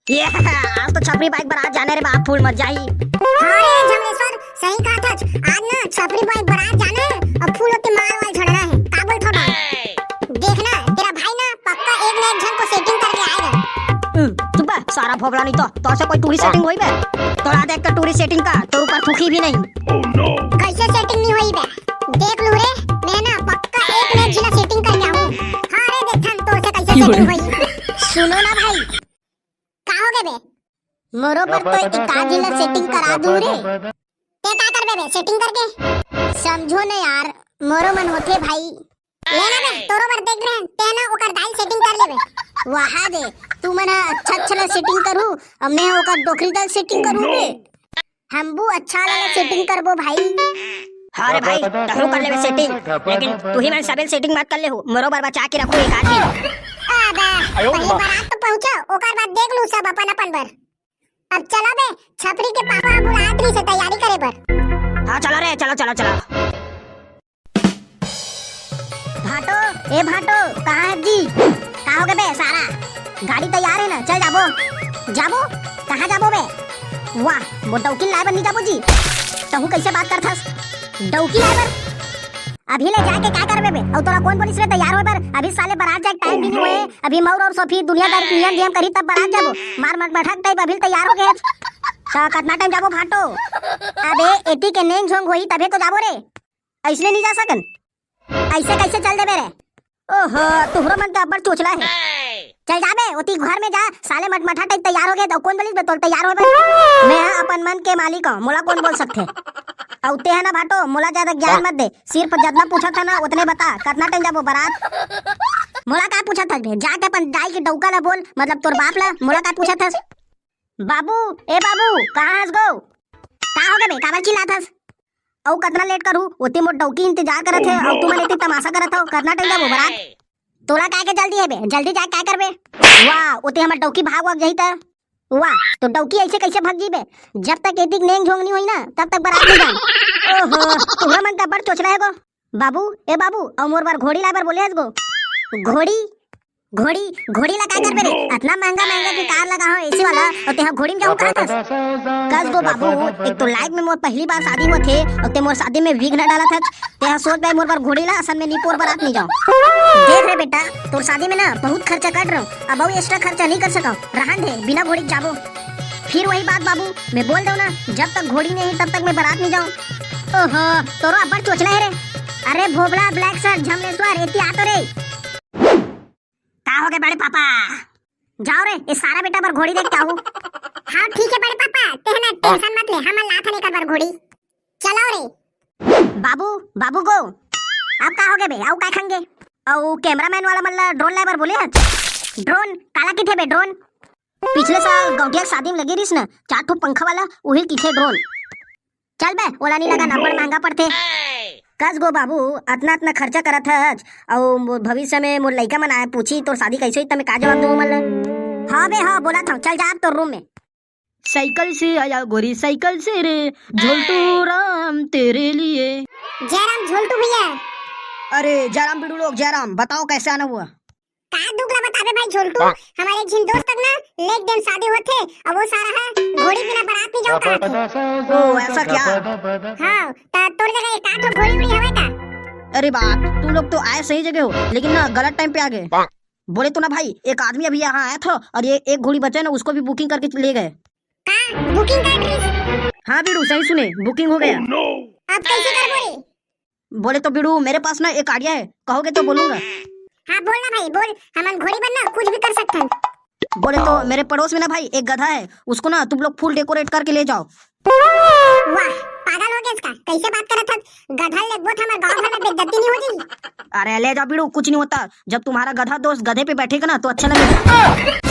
ये आज तो छपरी बाइक बारात जाने रे बाप, फूल मत जाई। हाँ रे जमलेश्वर, सही कहा था। आज ना छपरी बाइक बारात जाना है और फूलों के माल वाल छोड़ना है। का बोल थोड़ा देखना, तेरा भाई ना पक्का एक न एक जन को सेटिंग करके आएगा। चुप है सारा भोगला, नहीं तो से कोई टूरिस्ट सेटिंग होई बे? तोड़ा देख के टूरिस्ट सेटिंग का तो ऊपर थूकी भी नहीं। कैसे सेटिंग नहीं हुई बे? देख लू रे, मैं ना पक्का एक न एक जिला सेटिंग करके आऊं। हां रे देखन तो से कैसे सेटिंग हुई। सुनो ना भाई, का हो गए बे? मोरो पर तो एक जिला सेटिंग करा दूं रे। ते का करबे बे सेटिंग करके? समझो ना यार, मोरो मन होथे भाई। लेना बे तोरो बर देख रहे ते ना ओकर दाई सेटिंग कर लेबे। वहा दे तू मना अच्छा सेटिंग करू अब मैं ओकर डोकरी दाल सेटिंग करू रे। हमबू अच्छा वाला सेटिंग करबो भाई। हाँ रे भाई, तहु कर लेबे सेटिंग, लेकिन तू ही मैं सबेल सेटिंग मत कर ले हो। मोरो बर बचा के रखो एक आदमी। अबे पहले बारात तो पहुंचा, ओकर बाद देख लू सब अपन अपन बर। अब चला बे, छपरी के पापा बुलात रही से तैयारी करे बर। हाँ चलो रे, चलो चलो चलो। भाटो ए भाटो, कहाँ है जी? कहाँ हो गए बे सारा? गाड़ी तैयार है ना, चल जाबो। जाबो कहाँ जाबो बे? वाह वो डौकी लाइबर नहीं जाबो जी? तहु कैसे बात करथस? डौकी लाइबर अभी ले जाके क्या करबे बे? और तोरा कौन पुलिस रे तैयार होए बर? अभी साले बारात जाए टाइम भी नहीं होए। अभी मौर और सोफी दुनियादारी नियम नियम करी तब बारात जाबो। मार मत बैठक टाइप अभी तैयार हो गए ता कितना टाइम जाबो भाटो? अबे एती के नेंग झोंग होई तबे तो जाबो रे, ऐसे नहीं जा सकन। ऐसे कैसे चल देबे रे? ओहो तुहरो मन का अब्बड़ चोचला है। चल जा बे, ओती घर में जा, साले मटमठा टाइप तैयार हो गए तो कौन बोलिस बे तोर तैयार होए बे? मैं अपन मन के मालिक हूं, मोला कौन बोल सकथे? औते है ना भाटो, मोला ज्यादा ज्ञान मत दे। सिर्फ जितना पूछा था ना उतने बता, कितना टाइम जाबो बारात? मोला का पूछा था बे? जाके अपन दाई के डौका ला बोल, मतलब तोर बाप ला। मोला का पूछा था? बाबू ए बाबू, कहां हस गो? का हो गए बे, काबर चिल्लात हस? औ कितना लेट करू? ओती मोर डौकी इंतजार करत है और तू मन इतनी तमाशा करत हो। कितना टाइम जाबो बारात? तोला काय के जल्दी है बे? जल्दी जा क्या करबे? वाह ओते हमर डौकी भाग जाई त। वाह तो डौकी ऐसे कैसे भाग जीबे? जब तक एतिक नेंग झोंग नहीं होई ना तब तक बारात नहीं जाए। ओहो तोरा मन का बड़ चोचला है गो। बाबू ए बाबू, और मोर बार घोड़ी लाइबर बोले हस गो? घोड़ी घोड़ी घोड़ी ला का करबे रे? इतना महंगा महंगा की कार लगा हो एसी वाला और ते घोड़ी में जाऊं कहत हस? कस गो बाबू, एक तो लाइफ में मोर पहली बार शादी हुआ थे और ते मोर शादी में विघ्न डाला था। ते सोच भाई मोर बार घोड़ी ला असल में नीपोर बारात नहीं जाऊं। देख रे बेटा, तोर शादी में ना बहुत खर्चा कर रहा हूं, अब और एक्स्ट्रा खर्चा नहीं कर सका। रहन दे, बिना घोड़ी जाबो। फिर वही बात बाबू, मैं बोल दऊं ना, जब तक घोड़ी नहीं तब तक मैं बारात नहीं जाऊं। ओहो तोरो अब्बड़ चोचला है रे। अरे भोबला ब्लैक शर्ट झमलेश्वर एती आ तो रे। का हो गए बड़े पापा? जाओ रे, इस सारा बेटा पर घोड़ी देख के आओ। हां ठीक है बड़े पापा, तेहना टेंशन मत ले, हम लाथ नहीं कर घोड़ी। चलो रे बाबू। बाबू गो अब का हो गए बे? आउ का खंगे? औ कैमरामैन वाला मल्ला ड्रोन लाइबर बोले हत? ड्रोन काला किथे बे? ड्रोन पिछले साल गौटिया शादी में लगी रहीस ना, 4 ठो पंखा वाला, वही किथे ड्रोन। चल बे ओला नहीं लगा ना, बड़ महंगा पड़ते। कस गो बाबू, इतना खर्चा करत हज और भविष्य में मोर लइका मन आए पूछी तोर शादी कैसे हुई त मैं का जवाब दूं मन? हां बे हां बोला था। चल जा अब तोर रूम में। साइकिल से आया गोरी साइकिल से रे, झोलटू राम तेरे लिए। जयराम झोलटू भैया। अरे जयराम बिडू लोग, जयराम बताओ कैसे आना हुआ? का दुगला बताबे भाई झोलटू, हमारे जिन दोस्त तक ना लेक दिन शादी होते और वो सारा है घोड़ी बिना बारात नहीं जाओ था। ओ ऐसा क्या? हां ता तोर जगह एक आठ घोड़ी उड़ी हवे का? अरे बाप, तुम लोग तो आए सही जगह हो, लेकिन ना गलत टाइम पे आ गए। बोले तो ना भाई, एक आदमी अभी यहाँ आया था और ये एक घोड़ी बचा ना, उसको भी बुकिंग करके ले गए। का बुकिंग कर रही? हाँ बिडू सही सुने, बुकिंग हो गया। अब कैसे करबो रे? बोले तो बिडू मेरे पास ना एक आइडिया है, कहोगे तो बोलूंगा। हाँ बोल ना भाई बोल, हमन घोड़ी बनना कुछ भी कर सकते हैं। बोले तो मेरे पड़ोस में ना भाई एक गधा है, उसको ना तुम लोग फुल डेकोरेट करके ले जाओ। वाह पागल हो गया इसका, कैसे बात करत है? गधा लेगबो त हमर गांव में बेइज्जती नहीं हो जी? अरे ले जाओ बिडू, कुछ नहीं होता। जब तुम्हारा गधा दोस्त गधे पे बैठेगा ना तो अच्छा लगेगा।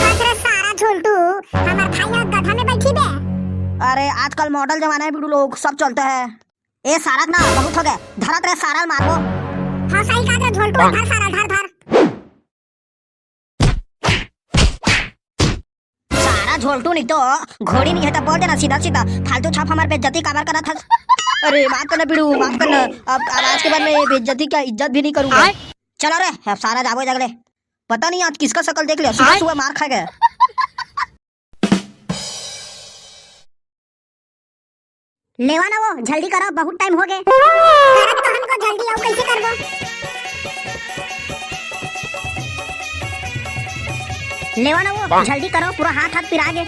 अरे सारा झोलटू, हमार भाई यहाँ गधा में बैठी बे। अरे आजकल मॉडल जमाना है बिडू लोग, सब चलता है। ए सारा ना बहुत हो गया, धरत रहे सारा मारो। हाँ सही कहा झोलटू, धर सारा धर धर। झोलटू नहीं तो घोड़ी नहीं है तो बोल देना सीधा सीधा, फालतू छाप हमारे बेइज्जती काबर करा था। अरे माफ करना बिडू, माफ करना। अब आज के बाद में बेइज्जती क्या इज्जत भी नहीं करूंगा। चलो रे अब सारा जाबो जगले, पता नहीं आज किसका शकल देख लिया, सुबह सुबह मार खा गया। लेवा ना वो जल्दी करो बहुत टाइम हो गए। करत तो हमको जल्दी आओ कैसे करबो? लेवा ना वो जल्दी करो पूरा हाथ हाथ पिरा गए।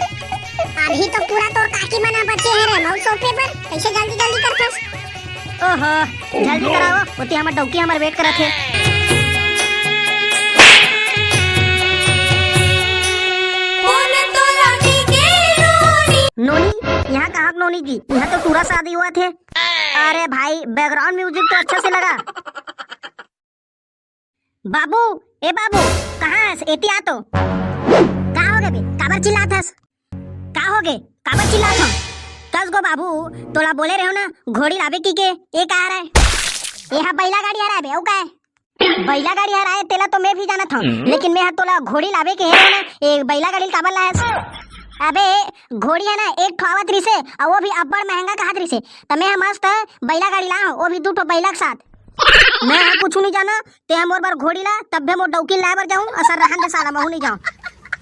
अभी तो पूरा तोर काकी मना बचे है रे माउस पेपर कैसे जल्दी जल्दी करथस? ओहो जल्दी कराओ ओती हमर डौकी हमर वेट करत है। नोनी यहाँ कहाँ नोनी जी? यहाँ तो पूरा शादी हुआ थे। अरे भाई बैकग्राउंड म्यूजिक तो अच्छा से लगा। बाबू ए बाबू कहाँ है? एती आ तो कहाँ हो गए बे? काबर चिल्लात हस? कहाँ हो गए? काबर चिल्लात हो? कस गो बाबू तोला बोले रहे हो ना घोड़ी लावे की के ये कहा रहा है? यहाँ बैला गाड़ी आ रहा है बे? ओ का है बैला गाड़ी आ रहा है? तेला तो मैं भी जाना था लेकिन मैं तोला घोड़ी लावे के है ना एक बैला गाड़ी काबर लाया? अबे घोड़ी है ना एक ठोवत रही से और वो भी अब्बड़ महंगा कहत रही से त मैं मस्त बैला गाड़ी ला वो भी 2 ठो बैला के साथ। मैं कुछ नहीं जाना ते हम मोर बार घोड़ी ला तब भी मोर डौकिल लाए बर जाऊं असर रहन दे साला महू नहीं जाऊं।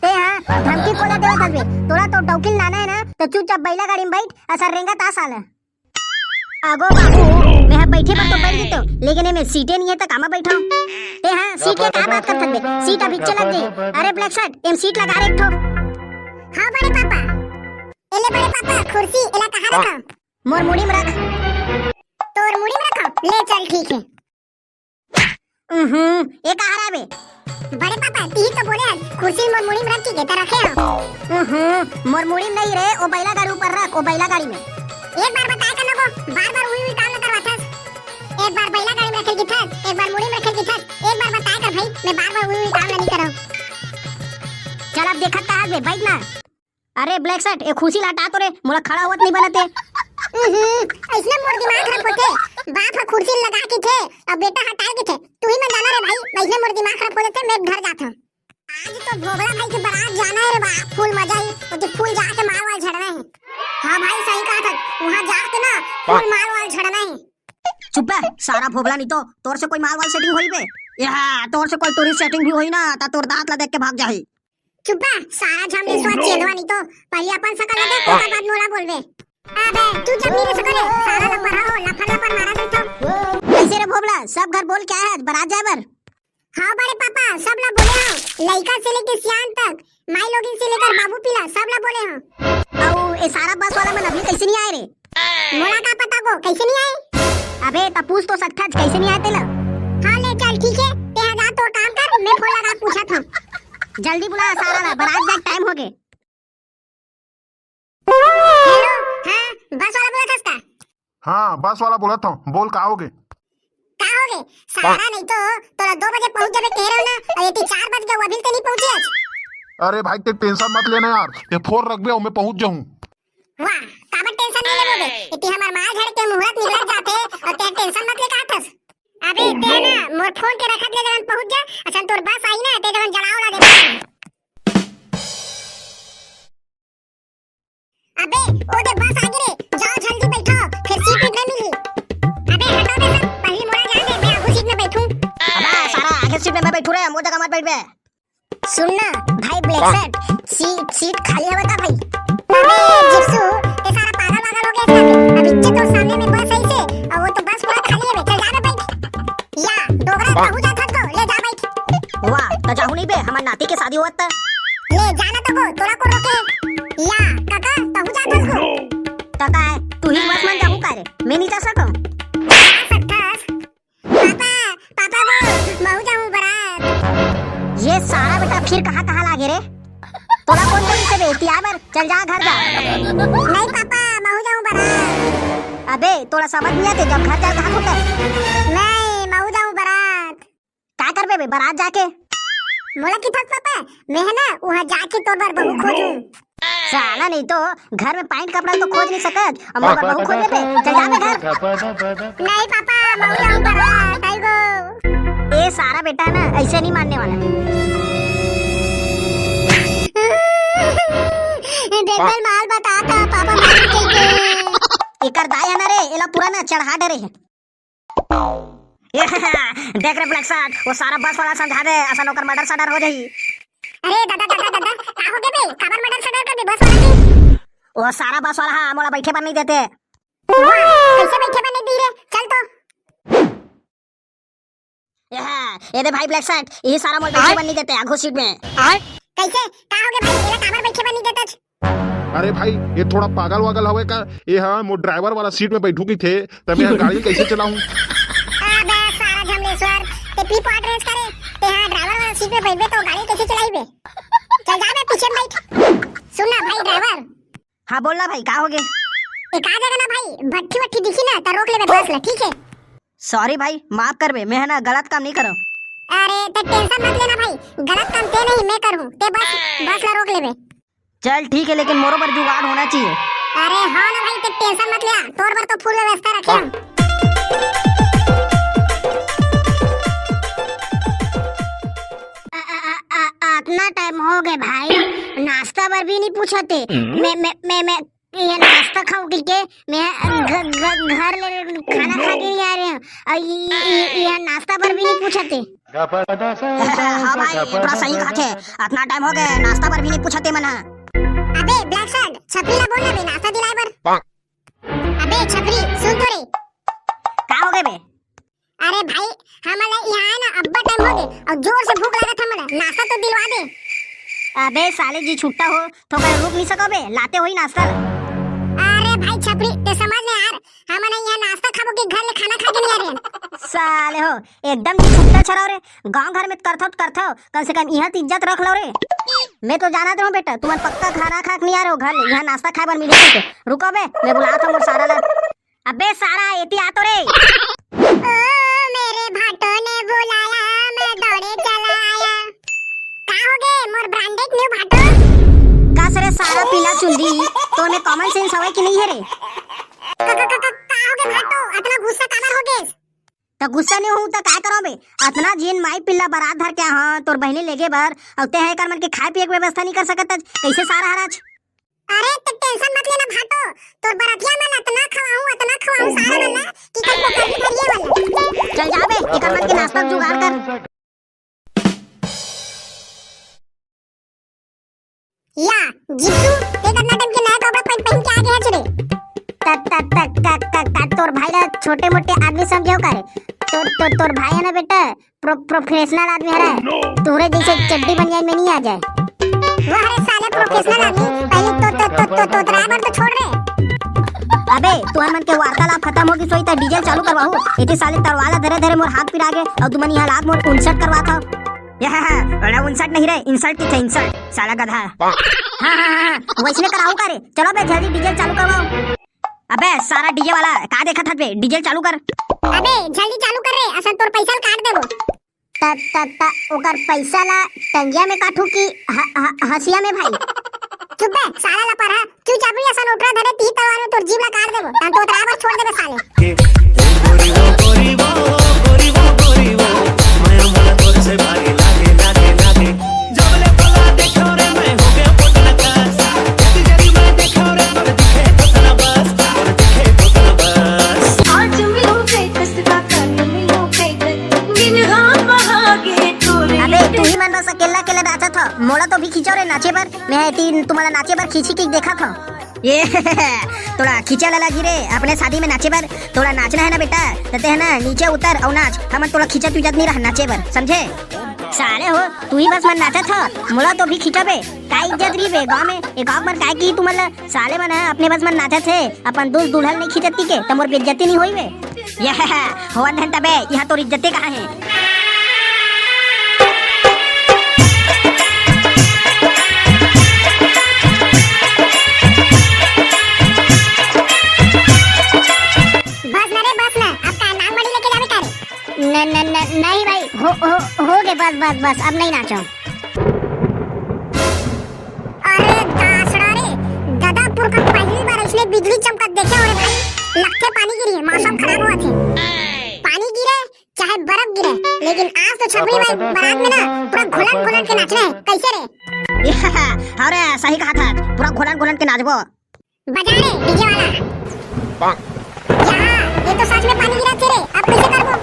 ते हां धमकी कोला देवत हसबे तोरा तो डौकिल लाना है ना तो चुपचाप बैला गाड़ी में बैठ असर रेंगा ता साला। आगो बाबू मैं बैठे पर तो बैठ गई लेकिन में सीटें नहीं है तो कामा बैठा ते हां सीट के का बात करत हसबे? सीट अभी चलत गई। अरे ब्लैक शर्ट एम सीट लगा रे एक ठो। हाँ बड़े पापा एले बड़े पापा कुर्सी एला कहाँ रखा? मोर मुड़ी में रख। तोर मुड़ी में रखा? ले चल ठीक है। ये कहाँ रहा बे? बड़े पापा ती तो बोले कुर्सी मोर मुड़ी में रख के त रखे हो। मोर मुड़ी में नहीं रे ओ बैला गाड़ी ऊपर रख ओ बैला गाड़ी में। एक बार बताया करना को बार-बार वही काम न करवाथस। एक बार बैला गाड़ी में रखे की था एक बार मुड़ी में रखे की था एक बार बताया कर भाई मैं बार-बार वही काम नहीं कर रहा हूं। चल अब देखत का बे बैठ ना। अरे ब्लैक शर्ट ए खुशी लाटा तो रे मोला खड़ा होत नहीं बनते। ऐसने मोर दिमाग खराब होते बाप ह कुर्सी लगा के थे अब बेटा हटा के थे तू ही में जाना रे भाई ऐसने मोर दिमाग खराब होते मैं घर जाता हूं। आज तो भोगड़ा भाई के बारात जाना है रे बाप फूल मजा ही वो फूल जाके माल वाल झड़ना है। हां भाई सही कहा था वहां जाके ना फूल माल वाल झड़ना है। चुप है सारा भोगला नहीं तो तोर से कोई माल वाल सेटिंग होई बे? यहां तोर से कोई टूरिस्ट सेटिंग भी होई ना ता तोर दांत ला देख के भाग जाही। चुप है सारा झमले स्वाद चेलवा नहीं तो पहले अपन सकल लगे ओकर बाद मोला बोलबे। अबे तू जब मेरे सकल सारा लंबर हो लफन लफन मारा दे तो कैसे रे भोबला सब घर बोल क्या है बारात जाए बर? हां बड़े पापा सब ला बोले हो लइका से लेके सियान तक माई लोगिन से लेकर बाबू पिला सब ला बोले हो। औ ए सारा बस वाला मन अभी कैसे नहीं आए रे? मोला का पता को कैसे नहीं आए? अबे ता पूछ तो सकता कैसे नहीं आए तेला? हां ले चल ठीक है ते जा तो काम कर मैं फोन लगा पूछा था। जल्दी बुला सारा ला बारात जाए टाइम हो गए। हेलो हां बस वाला बोला था इसका? हाँ बस वाला बोला था बोल कहाँ होगे? कहाँ होगे सारा नहीं तो तोरा 2 बजे पहुंच जाबे कह रहे हो ना और ये 4 बज गए अभी तक नहीं पहुंचे आज। अरे भाई ते टेंशन मत लेना यार ये फोन रख दे मैं पहुंच जाऊँ। वाह काबर टेंशन नहीं लेबोगे इतनी हमार माल झड़ के मुहूर्त निकल जाते और ते टेंशन मत ले का थस। अबे ते ना मोर फोन के रखत ले जवन पहुंच जा अच्छा तोर बस आई ना ते जवन जलाओ ला दे। अबे ओ दे बस आ गई रे जाओ जल्दी बैठो फिर सीट नहीं मिली। अबे हटो दे सब पहले मोरा जाने दे मैं आगे सीट में बैठूं। अबे सारा आगे सीट में मैं बैठू रे मोर जगह मत बैठ बे। सुन ना भाई ब्लैक शर्ट सीट खाली है बता भाई। अबे जिप्सू ये सारा पागल पागल हो गया इसका अब इज्जत तो सामने में बस आई से और वो तो बस पूरा खाली है चल जा बैठ या डोगरा कहू जा थक ले जा बैठ। वाह तो जाहू नहीं बे हमार नाती के शादी होत ले जाना तो को तोरा को रोके या काका कहू जा थक को काका तू ही बस मन जाहू का रे मैं नहीं जा सकूं। पापा पापा वो महू जाऊं बारात। ये सारा बेटा फिर कहां लागे रे तोरा कौन बोली से बेटी आबर चल जा घर जा। नहीं पापा महू जाऊं बारात। अबे तोरा समझ नहीं आते जब घर जा कहां होता नहीं महू जाऊं बारात। का करबे बे बारात जाके? मोला की थक पापा मैं है ना वहां जाके तोर बार बहू खोजूं। साला नहीं तो घर में पैंट कपड़ा तो खोज नहीं सकत और मोर बार बहू खोज ले चल जा बे घर। नहीं पापा महू जाऊं बारात आई गो। ए सारा बेटा ना ऐसे नहीं मानने वाला। देखल माल बताता पापा मार के एकर दाई है ना रे एला पूरा ना चढ़ा डरे है। देख रे ब्लैक शर्ट वो सारा बस वाला समझा दे असन ओकर मर्डर सडर हो जाई। अरे दादा का हो गए बे काबर मर्डर सडर कर दे बस वाला की? वो सारा बस वाला हां मोला बैठे पर नहीं देते वाह कैसे बैठे बने धीरे चल तो ये दे भाई ब्लैक शर्ट यही सारा मोल बैठे बननी देते आगो सीट में। कैसे का हो गए भाई एला काबर बैठे बनी देता अरे भाई ये थोड़ा पागल वागल हवे का। ये हाँ मो ड्राइवर वाला सीट में बैठू की थे तब मैं गाड़ी कैसे चलाऊं। अबे सारा झमलेश्वर ते पी पाट रेस करे ते हां ड्राइवर वाला सीट में बैठबे तो गाड़ी कैसे चलाईबे। चल जा बे पीछे बैठ। सुन ना भाई ड्राइवर। हाँ बोलना भाई का हो गए। एक आ जगह ना भाई भट्टी वट्टी दिखी ना तो रोक ले बे बस ले ठीक है। सॉरी भाई माफ कर बे मैं है ना गलत काम नहीं करो। अरे ते टेंशन मत लेना भाई गलत काम ते नहीं मैं करूं ते बस ला रोक ले बे। चल ठीक है लेकिन मोरो पर जुगाड़ होना चाहिए। अरे हाँ ना भाई ते टेंशन मत ले तोर पर तो फुल व्यवस्था रखे हम। इतना टाइम हो गए भाई नाश्ता पर भी नहीं पूछते। मैं ये नाश्ता खाऊं के मैं घर ले खाना खा के नहीं आ रहे हैं और ये नाश्ता पर भी नहीं पूछते। हाँ भाई थोड़ा सही कहा थे इतना टाइम हो गया नाश्ता पर भी नहीं पूछते मना। अबे ब्लैक शर्ट छपरी ला बोलना बे नाश्ता दिलाए बर। अबे छपरी सुन तो रे का हो गए बे। अरे भाई हमारा यहाँ है ना अब्बा टाइम हो गए और जोर से भूख लगा था मला नाश्ता तो दिलवा दे। अबे साले जी छुट्टा हो तो मैं रुक नहीं सको बे लाते हो ही नाश्ता। अरे भाई छपरी ते समझ ले यार हमारा यहाँ नाश्ता खाबो के घर ले खाना खा के नहीं आ रहे साले हो एकदम जी छुट्टा छराओ रे गांव घर में करथो कम से कम यहाँ इज्जत रख लो रे। मैं तो जाना हूँ बेटा तुम पक्का खाना खा के नहीं आ रहे हो घर ले यहाँ नाश्ता खाए बर मिले रुको बे मैं बुला था मोर सारा ला। अबे सारा एती आ तो रे। ओ मेरे भाटो ने बुलाया मैं दौड़े चला आया। का हो गए मोर ब्रांडेड न्यू भाटो का सरे सारा पीला चुंदी तो में कॉमन सेंस हवे कि नहीं है रे। का हो गए भाटो इतना गुस्सा काबर हो गए। तो गुस्सा नहीं हूं तो काय करो बे इतना जिन माई पिल्ला बारात धर के हां तोर बहनी लेगे बार और ते है कर मन के खाए पिए के व्यवस्था नहीं कर सकत कैसे सारा हराज। अरे तो टेंशन मत लेना भाटो तोर बरातिया में इतना खवाऊं सारा वाला कि कल को कर भरिए वाला। चल जा बे एकर मन के नाश्ता जुगाड़ कर। या जिसू ते कितना टाइम के नया कपड़ा पहन के आ गया छड़े तक तोर भाई ला छोटे मोटे आदमी समझो करे तोर भाई है ना बेटा प्रोफेशनल आदमी है तोरे जैसे चड्डी बन जाए में नहीं आ जाए। वाह रे साले प्रोफेशनल आदमी पहले तो ड्राइवर तो छोड़ रे। अबे तुहर मन के वार्तालाप खत्म होगी सोई त डीजल चालू करवाहू एते साले तरवाला धरे धरे मोर हाथ पिरा गए और तुमन यहां लाख मोर 59 करवा था। यह बड़ा 59 नहीं रे इंसल्ट की थे इंसल्ट साला गधा। हां वैसने कराऊ करे चलो बे जल्दी डीजल चालू करवाओ। अबे सारा डीजे वाला का देखा था बे डीजल चालू कर। अबे जल्दी चालू कर रे असन तोर पैसा काट देबो। ता ओकर पैसा ला टंगिया में काटू की हसिया में भाई। चुप बे साला ला पर तू चाबी असन उठा धरे ती तलवार में तोर जीभ ला काट देबो ता तो ड्राइवर छोड़ देबे साले। मैं मोला तोर से भारी लागे जबले पला देखो रे मैं हो गया पोतना कास जरी मैं देखो रे तोर दिखे पोतना बस आज मिलो फेकसता कर मिलो फेक बिन राम बहागे तोरे। अबे तू ही मन बस अकेला अकेला नाचा था मोला तो भी खींचो रे नाचे पर मैं तीन तुम्हारा नाचे पर खींची की देखा था। ये थोड़ा खींचा ला लगी रे अपने शादी में नाचे पर थोड़ा नाचना है ना बेटा कहते है ना नीचे उतर और नाच हम थोड़ा खींचा तुझत नहीं रहा नाचे पर समझे। साले हो तू ही बस मन नाचा था मोला तो भी खींचा बे का इज्जत रही बे गांव में एक आग पर काय की तुम साले मन अपने बस मन नाचा थे अपन दूध दुल्हन नहीं खींचती के तमोर बेइज्जती नहीं होई बे। यह होवन धन तबे यहाँ तोर इज्जते कहाँ है। नहीं भाई हो गए बस अब नहीं नाचो। अरे दासड़ा रे दादापुर का पहली बार इसलिए बिजली चमकत देखे हो रे भाई लगते पानी गिरी है मौसम खराब हुआ थे पानी गिरे चाहे बर्फ गिरे लेकिन आज तो छपरी भाई बारात में ना पूरा घुलन के नाचना है कैसे रे। अरे सही कहा था पूरा घुलन के नाचबो बजा रे डीजे वाला। ये तो सच में पानी गिरा थे रे अब कैसे करबो।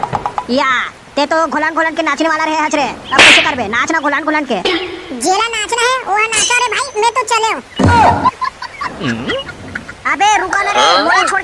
या ते तो घुलन के नाचने वाला रहे हच रे अब कैसे करबे नाचना घुलन के जेला नाचना है वो नाचा रे भाई मैं तो चले हूं। अबे रुको ना रे मोला छोड़